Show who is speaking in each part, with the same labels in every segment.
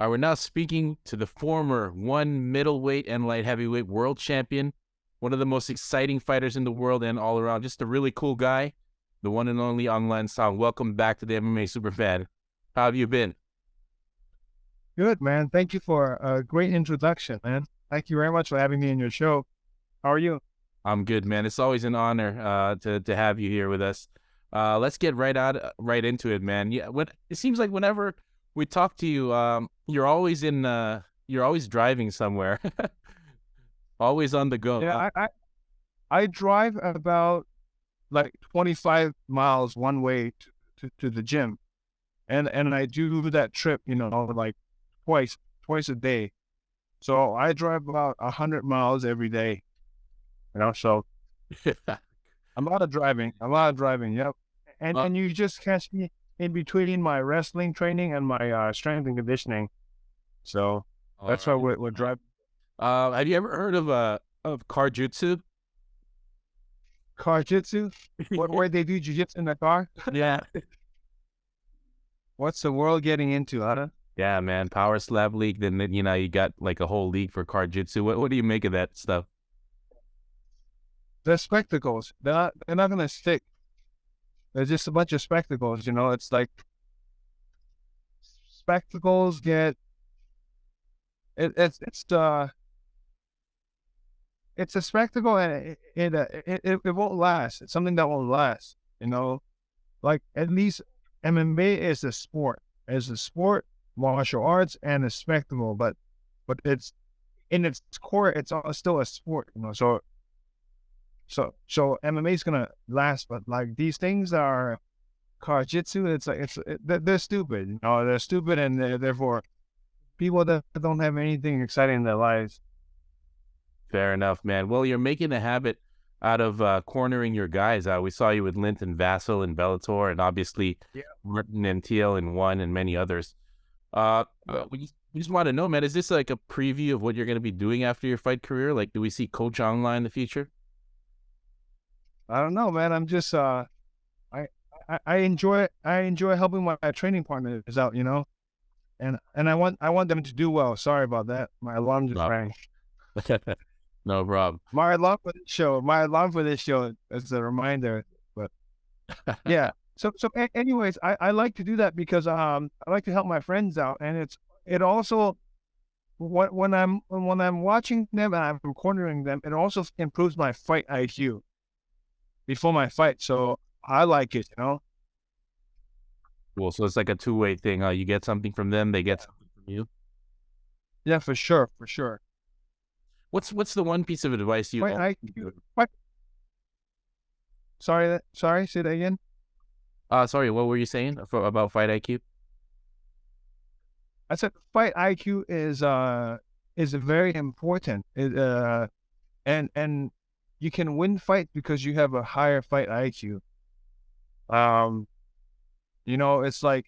Speaker 1: We're now speaking to the former one middleweight and light heavyweight world champion, one of the most exciting fighters in the world and all around, just a really cool guy, the one and only Aung. Welcome back to the MMA Superfan. How have you been?
Speaker 2: Good, man. Thank you for a great introduction, man. Thank you very much for having me in your show. How are you?
Speaker 1: I'm good, man. It's always an honor to have you here with us. Let's get right into it, man. Yeah, it seems like whenever we talk to you, you're always driving somewhere, always on the go.
Speaker 2: Yeah, I drive about like 25 miles one way to the gym, and I do that trip, like twice a day. So I drive about 100 miles every day. So a lot of driving. Yep. And you just catch me in between my wrestling training and my strength and conditioning. So that's why we're driving.
Speaker 1: Have you ever heard of Karjutsu?
Speaker 2: Karjitsu? Where they do jiu-jitsu in the car?
Speaker 1: Yeah.
Speaker 2: What's the world getting into, huh?
Speaker 1: Yeah, man. Power Slap League. Then you got like a whole league for Karjutsu. What do you make of that stuff?
Speaker 2: The spectacles, they're not gonna stick. They're just a bunch of spectacles, It's like spectacles get it's a spectacle, and it won't last. It's something that won't last, Like, at least MMA is a sport. As a sport, martial arts, and a spectacle, but it's in its core, it's still a sport, So MMA is gonna last, but like these things are Karjitsu. It's like they're stupid, They're stupid, and therefore people that don't have anything exciting in their lives.
Speaker 1: Fair enough, man. Well, you're making a habit out of cornering your guys. We saw you with Linton Vassell and Bellator, and obviously Martin and TL and One and many others. We just want to know, man, is this like a preview of what you're going to be doing after your fight career? Like, do we see Coach Online in the future?
Speaker 2: I don't know, man. I'm just I enjoy helping my training partners out, and I want them to do well. Sorry about that. My alarm just rang.
Speaker 1: No problem.
Speaker 2: My alarm for this show is a reminder. But yeah. So anyways, I like to do that because I like to help my friends out, and it also when I'm watching them and I'm cornering them, it also improves my fight IQ before my fight. So I like it,
Speaker 1: Cool. So it's like a two-way thing. You get something from them, they get something from you.
Speaker 2: Yeah, for sure.
Speaker 1: What's the one piece of advice you?
Speaker 2: Fight IQ. Sorry. Say that again.
Speaker 1: Sorry. What were you saying about fight IQ?
Speaker 2: I said fight IQ is very important. And you can win fight because you have a higher fight IQ. It's like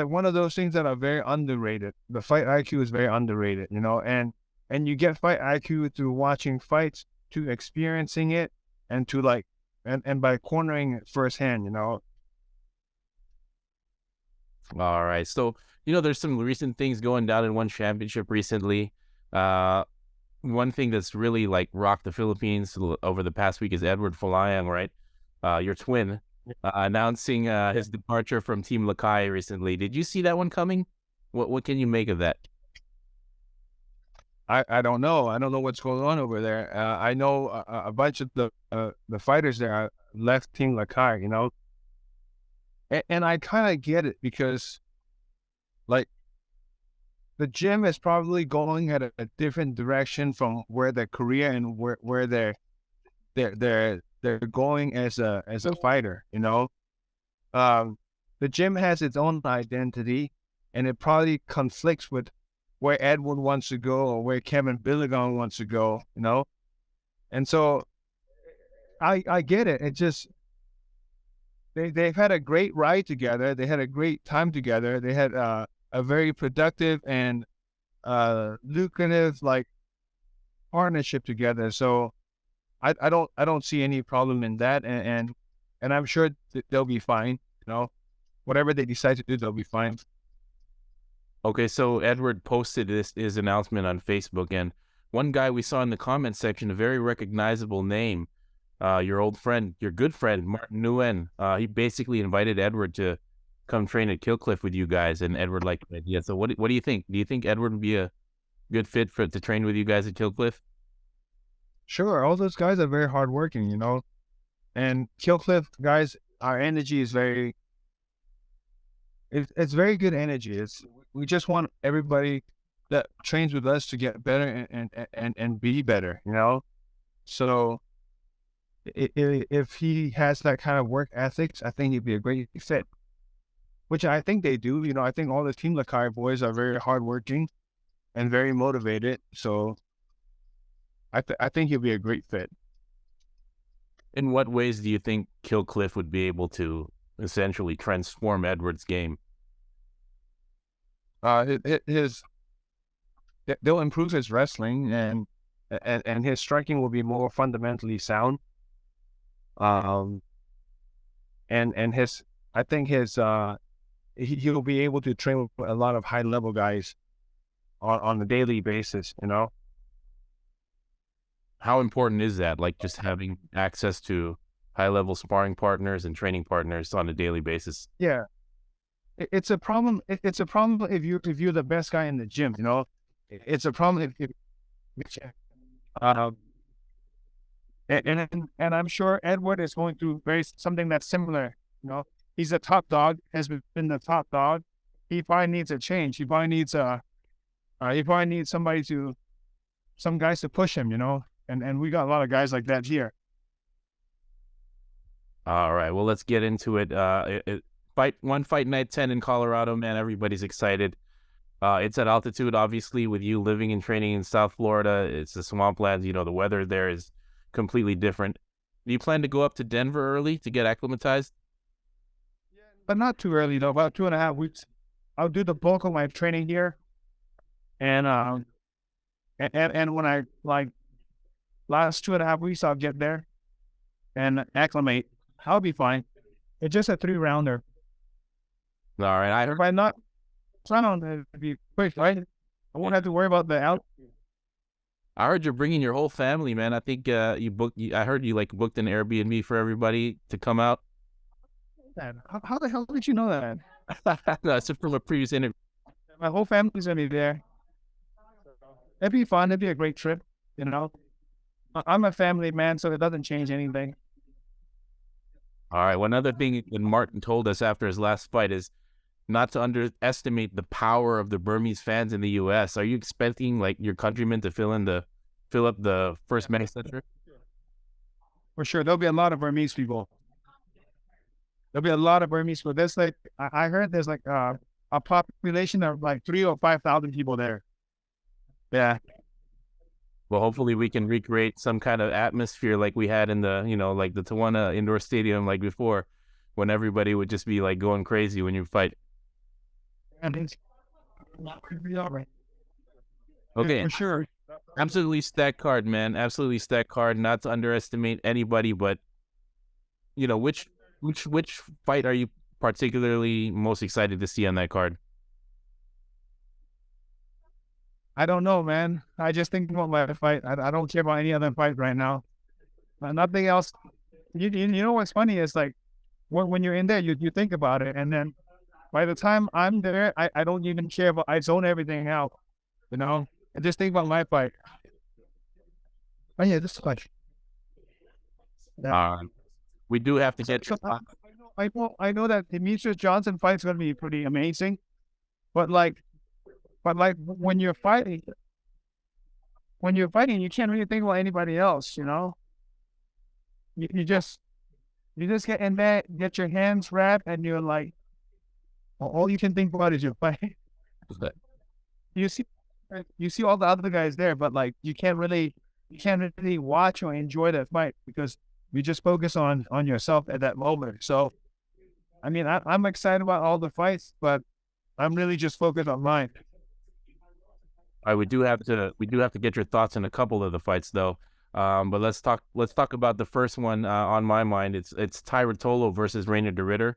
Speaker 2: one of those things that are very underrated. The fight IQ is very underrated, and you get fight IQ through watching fights, to experiencing it, and to and by cornering it firsthand,
Speaker 1: All right. So, there's some recent things going down in one championship recently. One thing that's really like rocked the Philippines over the past week is Edward Folayang, right? Your twin, announcing his departure from Team Lakay recently. Did you see that one coming? What can you make of that?
Speaker 2: I don't know. I don't know what's going on over there. I know a bunch of the fighters there are left Team Lakay, and I kind of get it because, like, the gym is probably going at a different direction from where their career and where they're going as a fighter. The gym has its own identity, and it probably conflicts with where Edward wants to go or where Kevin Billigon wants to go. And so I get it. It just they've had a great ride together. They had a great time together. They had a very productive and lucrative partnership together. So I don't see any problem in that, and I'm sure they'll be fine. Whatever they decide to do, they'll be fine.
Speaker 1: Okay, so Edward posted his announcement on Facebook, and one guy we saw in the comment section, a very recognizable name, your old friend, your good friend, Martin Nguyen. He basically invited Edward to come train at Killcliff with you guys, and Edward liked the idea. So what do you think? Do you think Edward would be a good fit for to train with you guys at Killcliff?
Speaker 2: Sure, all those guys are very hardworking, you know. And Killcliff guys, our energy is it's very good energy. It's we just want everybody that trains with us to get better and be better, you know. So if he has that kind of work ethics, I think he'd be a great fit. Which I think they do. You know, I think all the Team Lakai boys are very hardworking and very motivated. So I think he'll be a great fit.
Speaker 1: In what ways do you think Killcliff would be able to essentially transform Edward's game?
Speaker 2: His they'll improve his wrestling and his striking will be more fundamentally sound. Um, and his I think his he'll be able to train with a lot of high level guys on a daily basis. You know.
Speaker 1: How important is that? Like just having access to high level sparring partners and training partners on a daily basis.
Speaker 2: Yeah, it's a problem. It's a problem if you're the best guy in the gym. You know, it's a problem if um, and I'm sure Edward is going through very something that's similar. You know, he's a top dog, has been the top dog. He probably needs a change. He probably needs somebody some guys to push him. You know, and we got a lot of guys like that here.
Speaker 1: All right. Well, let's get into it. Fight night 10 in Colorado, man. Everybody's excited. It's at altitude, obviously, with you living and training in South Florida. It's the swamplands. You know, the weather there is completely different. Do you plan to go up to Denver early to get acclimatized?
Speaker 2: But not too early though. About 2.5 weeks. I'll do the bulk of my training here, and and when I like last 2.5 weeks, I'll get there and acclimate. I'll be fine. It's just a 3-rounder.
Speaker 1: All right. I heard,
Speaker 2: If I not plan on to be quick, right? I won't have to worry about the out.
Speaker 1: I heard you're bringing your whole family, man. I think you booked. I heard you like booked an Airbnb for everybody to come out.
Speaker 2: How the hell did you know that?
Speaker 1: No, it's from a previous interview.
Speaker 2: My whole family's gonna be there. It'd be fun. It'd be a great trip. You know, I'm a family man, so it doesn't change anything.
Speaker 1: All right. One other thing that Martin told us after his last fight is not to underestimate the power of the Burmese fans in the U.S. Are you expecting like your countrymen to fill up the first May Center?
Speaker 2: For sure, there'll be a lot of Burmese people. There'll be a lot of Burmese people. There's like I heard there's like a population of like 3 or 5 thousand people there. Yeah,
Speaker 1: Well, hopefully we can recreate some kind of atmosphere like we had in the, like the Tawana Indoor Stadium like before, when everybody would just be like going crazy when you fight.
Speaker 2: and it's not gonna be all right.
Speaker 1: Okay,
Speaker 2: For sure.
Speaker 1: absolutely stacked card, man. Absolutely stacked card. Not to underestimate anybody, but which fight are you particularly most excited to see on that card?
Speaker 2: I don't know, man. I just think about my fight. I don't care about any other fight right now. Nothing else. You know what's funny is like when you're in there, you think about it, and then by the time I'm there, I don't even care about. I zone everything out, you know. I just think about my fight. Oh yeah, this fight. Yeah.
Speaker 1: We do have to get.
Speaker 2: So I know that Demetrius Johnson fight's gonna be pretty amazing, but like when you're fighting, you can't really think about anybody else, you know. You just get in there, get your hands wrapped, and you're like, all you can think about is your fight. You see, you see all the other guys there, but like you can't really watch or enjoy that fight because you just focus on yourself at that moment. So, I mean, I'm excited about all the fights, but I'm really just focused on mine.
Speaker 1: All right, we do have to get your thoughts on a couple of the fights though. But let's talk about the first one on my mind. It's Ty Rotolo versus Rainer de Ritter,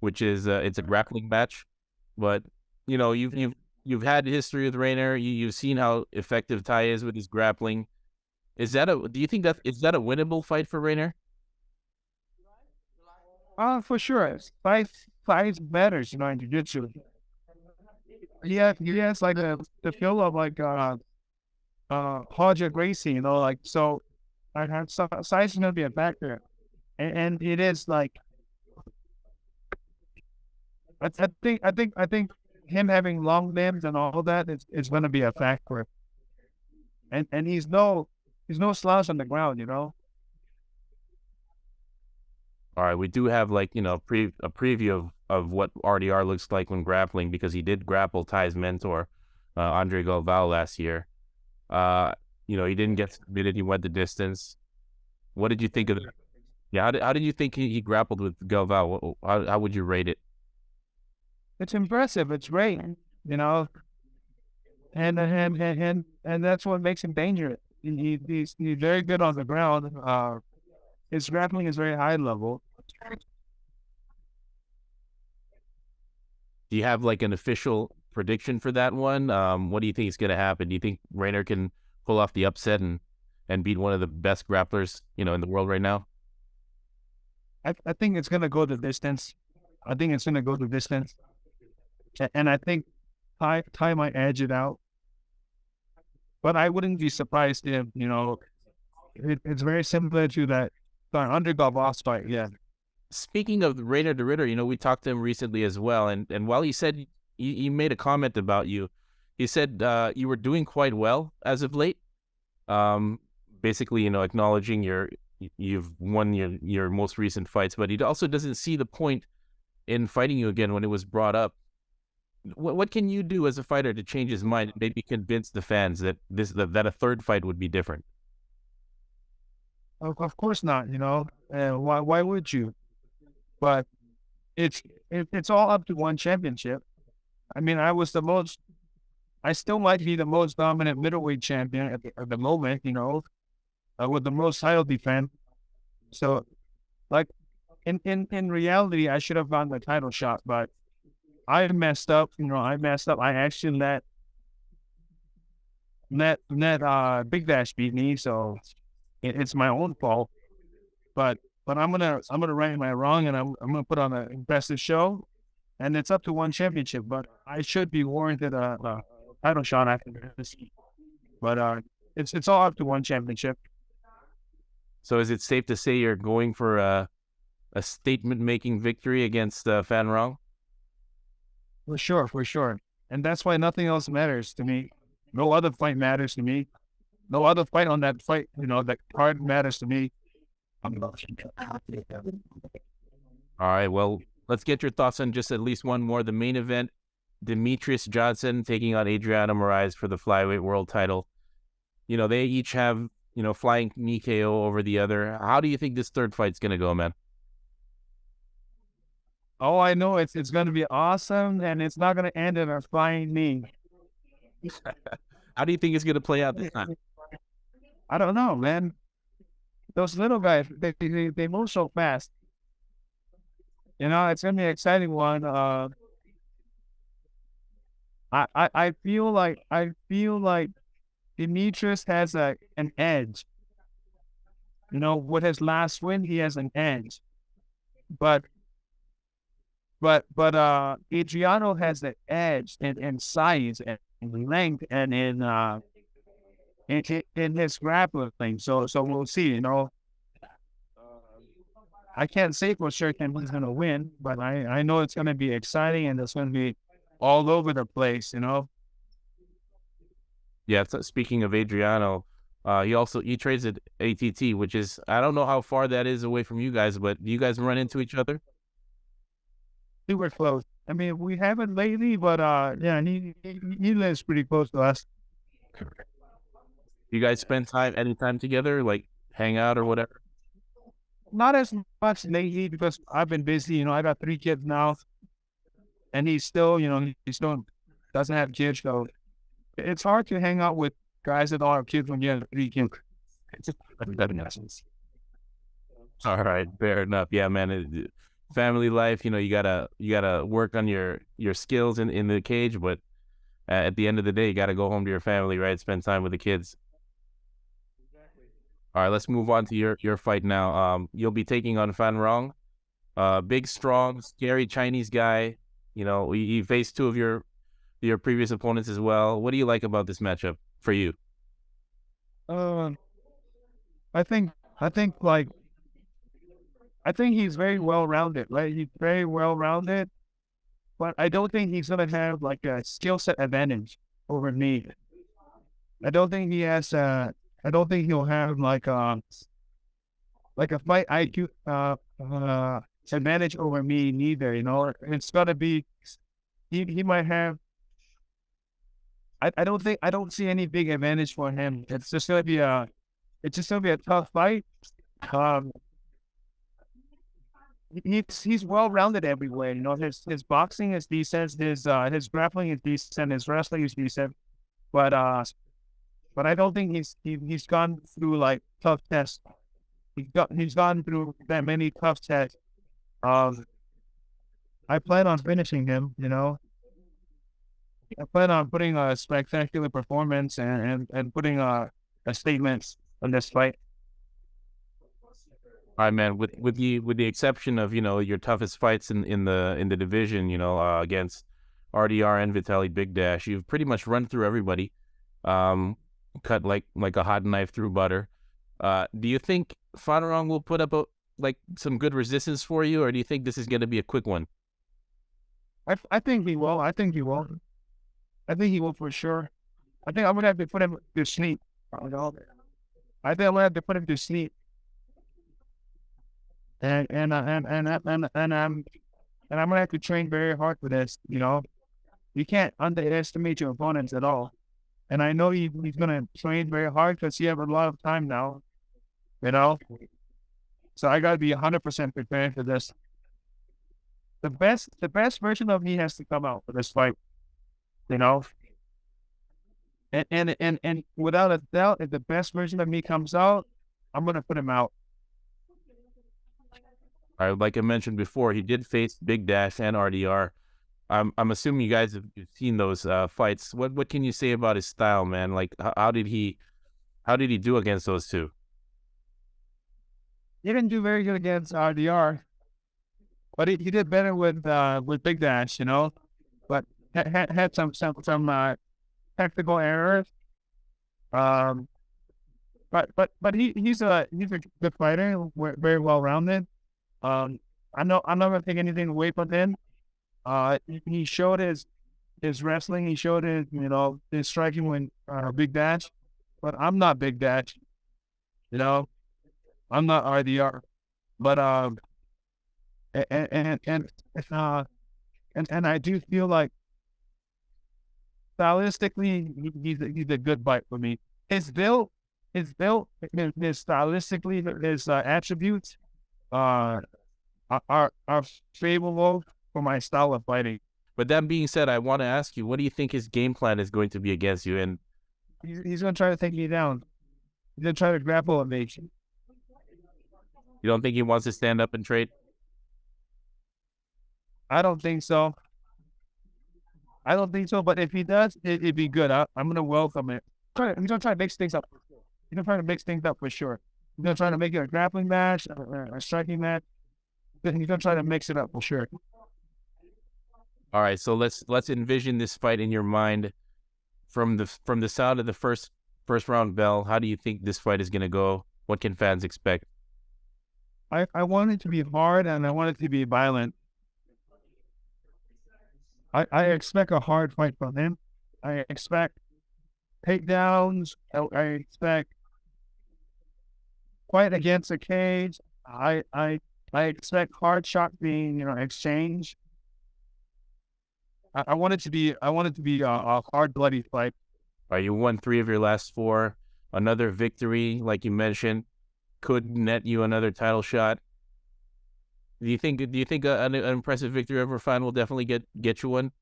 Speaker 1: which is it's a grappling match. But you've you've had history with Rainer. You've seen how effective Ty is with his grappling. Is that a? Do you think that is that a winnable fight for Rainer?
Speaker 2: For sure. Fight matters, in jiu-jitsu. He has like the feel of like Hodge Gracie, like so. I have size is gonna be a factor, and it is like I think him having long limbs and all that is gonna be a factor, and he's no slouch on the ground.
Speaker 1: All right, we do have like a preview of what RDR looks like when grappling because he did grapple Ty's mentor, Andre Galvao last year. Uh, he didn't get submitted. He went the distance. What did you think of that? Yeah, how did you think he grappled with Galvao? How would you rate it?
Speaker 2: It's impressive. It's great, you know, and that's what makes him dangerous. He's very good on the ground. His grappling is very high level.
Speaker 1: Do you have like an official prediction for that one? What do you think is going to happen? Do you think Rainer can pull off the upset and beat one of the best grapplers, in the world right now?
Speaker 2: I think it's gonna go the distance. I think it's gonna go the distance, and I think Ty might edge it out. But I wouldn't be surprised if it's very similar to that underdog boss fight. Yeah,
Speaker 1: Speaking of Rainer de Ritter, we talked to him recently as well, and while he said he made a comment about you, he said you were doing quite well as of late. Um, Basically, acknowledging you've won your most recent fights, but he also doesn't see the point in fighting you again when it was brought up. What can you do as a fighter to change his mind, and maybe convince the fans that that a third fight would be different?
Speaker 2: of course not. Why would you? But it's all up to one championship. I mean, I still might be the most dominant middleweight champion at the moment. With the most title defense. So, like in reality, I should have gotten the title shot, but I messed up. I messed up. I actually let Big Dash beat me, so it's my own fault. But I'm gonna right my wrong, and I'm gonna put on an impressive show, and it's up to one championship. But I should be warranted a title shot after this. But it's all up to one championship.
Speaker 1: So is it safe to say you're going for a statement-making victory against Fan Rong?
Speaker 2: For sure. And that's why nothing else matters to me. No other fight matters to me. No other fight on that fight, that card matters to me.
Speaker 1: All right, well, let's get your thoughts on just at least one more. The main event, Demetrius Johnson taking on Adriano Moraes for the flyweight world title. They each have, flying knee KO over the other. How do you think this third fight's going to go, man?
Speaker 2: Oh, I know it's going to be awesome, and it's not going to end in a flying knee.
Speaker 1: How do you think it's going to play out this time?
Speaker 2: I don't know, man. Those little guys, they move so fast. It's going to be an exciting one. I feel like Demetrius has an edge. With his last win, he has an edge. But Adriano has the edge in size and length and in his grappling. So we'll see. I can't say for sure he's gonna win, but I know it's gonna be exciting and it's gonna be all over the place.
Speaker 1: Yeah, so speaking of Adriano, he trades at ATT, which is, I don't know how far that is away from you guys, but do you guys run into each other?
Speaker 2: We were close. I mean, we haven't lately, but yeah, he lives pretty close to us.
Speaker 1: You guys spend any time together, like hang out or whatever?
Speaker 2: Not as much lately because I've been busy. I got 3 kids now, and he still doesn't have kids, so it's hard to hang out with guys that don't have kids when you have 3 kids. It's just
Speaker 1: All right, fair enough. Yeah, man. Family life, you gotta work on your skills in the cage, but At the end of the day, you got to go home to your family, right? Spend time with the kids. All right, let's move on to your fight now. You'll be taking on Fan Rong, big, strong, scary Chinese guy. You know, he faced two of your previous opponents as well. What do you like about this matchup for you?
Speaker 3: Um, I think I think like I think he's very well rounded, right? He's very well rounded, but I don't think he's gonna have like a skill set advantage over me. I don't think he has. I don't think he'll have like a fight IQ advantage over me neither. You know, it's gonna be he might have. I don't see any big advantage for him. It's just gonna be a tough fight. Um, he's well rounded everywhere. You know, his boxing is decent, his grappling is decent, his wrestling is decent, but but I don't think he's gone through like tough tests. He's gone through that many tough tests. Um, I plan on finishing him. You know, I plan on putting a spectacular performance and putting a statement on this fight.
Speaker 1: All right, man. With the exception of your toughest fights in the division, against RDR and Vitaly Big Dash, you've pretty much run through everybody. Um, cut like a hot knife through butter. Do you think Fanerong will put up like some good resistance for you, or do you think this is going to be a quick one?
Speaker 3: I think he will. I think he will. I think he will for sure. I think I'm gonna have to put him to sleep. You know? I think I'm gonna have to put him to sleep. And I'm gonna have to train very hard for this. You know, you can't underestimate your opponents at all. And I know he's gonna train very hard because he have a lot of time now. You know, so I gotta be 100% prepared for this. The best version of me has to come out for this fight. You know, and without a doubt, if the best version of me comes out, I'm gonna put him out.
Speaker 1: All right, like I mentioned before, he did face Big Dash and RDR. I'm assuming you guys have seen those fights. What can you say about his style, man? Like how did he do against those two?
Speaker 3: He didn't do very good against RDR, but he did better with Big Dash, you know. But had some technical errors. Um, but he's a good fighter, very well rounded. Um, I'm not gonna take anything away from him. He showed his wrestling. He showed his striking when Big Dash, but I'm not Big Dash. You know, I'm not RDR. But and and and uh, and I do feel like stylistically he's a good fight for me. His stylistically his attributes uh are favorable for my style of fighting.
Speaker 1: But that being said, I want to ask you, what do you think his game plan is going to be against you? And
Speaker 3: He's gonna try to take me down. He's gonna try to grapple at me.
Speaker 1: you don't think he wants to stand up and trade?
Speaker 3: I don't think so. I don't think so. But if he does, it'd be good. I'm gonna welcome it. He's gonna try to mix things up. He's gonna try to mix things up for sure. He's gonna try to make it a grappling match, a striking match. But he's gonna try to mix it up for sure.
Speaker 1: All right, so let's envision this fight in your mind from the sound of the first round bell. How do you think this fight is going to go? What can fans expect?
Speaker 3: I want it to be hard and I want it to be violent. I expect a hard fight from him. I expect takedowns. I expect fight against the cage. I expect hard shot being exchanged. I want it to be a hard bloody fight.
Speaker 1: All right, you won 3 of your last 4. Another victory, like you mentioned, could net you another title shot. Do you think an impressive victory over Fan will definitely get you one?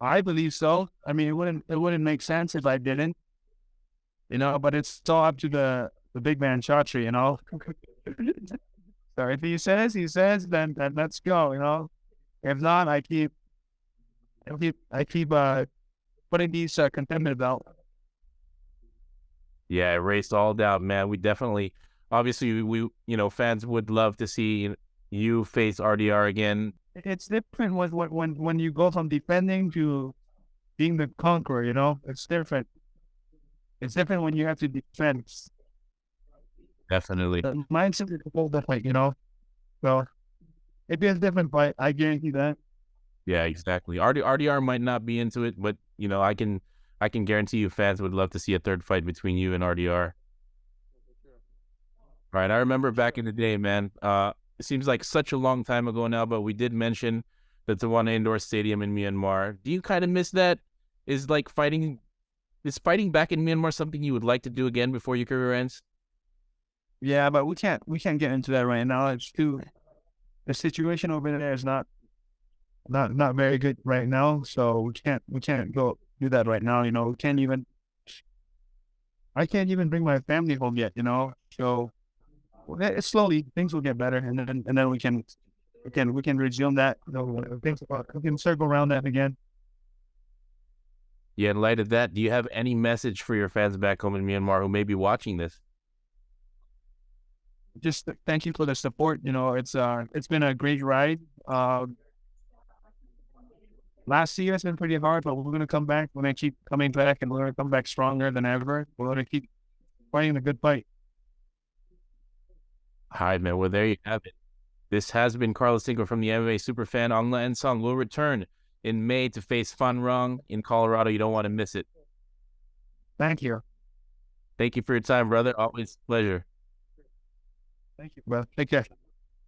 Speaker 3: I believe so. I mean, it wouldn't make sense if I didn't. But it's all up to the big man Chatri, So if he says, then let's go. If not, I keep putting these contenders out.
Speaker 1: Yeah, erased all doubt, man. We definitely, obviously, fans would love to see you face RDR again.
Speaker 3: It's different when you go from defending to being the conqueror. It's different. It's different when you have to defend.
Speaker 1: Definitely.
Speaker 3: The mindset is a whole different. So it'd be a different fight. I guarantee that.
Speaker 1: Yeah, exactly. RDR might not be into it, but I can guarantee you fans would love to see a third fight between you and RDR. Right. I remember back in the day, man. It seems like such a long time ago now, but we did mention the Tawana Indoor Stadium in Myanmar. Do you kind of miss that? Is like fighting back in Myanmar something you would like to do again before your career ends?
Speaker 3: Yeah, but we can't get into that right now. The situation over there is not very good right now. So we can't go do that right now. I can't even bring my family home yet. So it's slowly things will get better, and then we can resume that. We can circle around that again.
Speaker 1: Yeah, in light of that, do you have any message for your fans back home in Myanmar who may be watching this?
Speaker 3: Just thank you for the support. It's been a great ride. Last year has been pretty hard, but we're gonna come back. We're gonna keep coming back, and we're gonna come back stronger than ever. We're gonna keep fighting a good fight.
Speaker 1: All right, man. Well, there you have it. This has been Carlos Cinco from the MMA Superfan. Aung Song will return in May to face Fan Rong in Colorado. You don't want to miss it.
Speaker 3: Thank you.
Speaker 1: Thank you for your time, brother. Always a pleasure.
Speaker 3: Thank you, bro. Take care.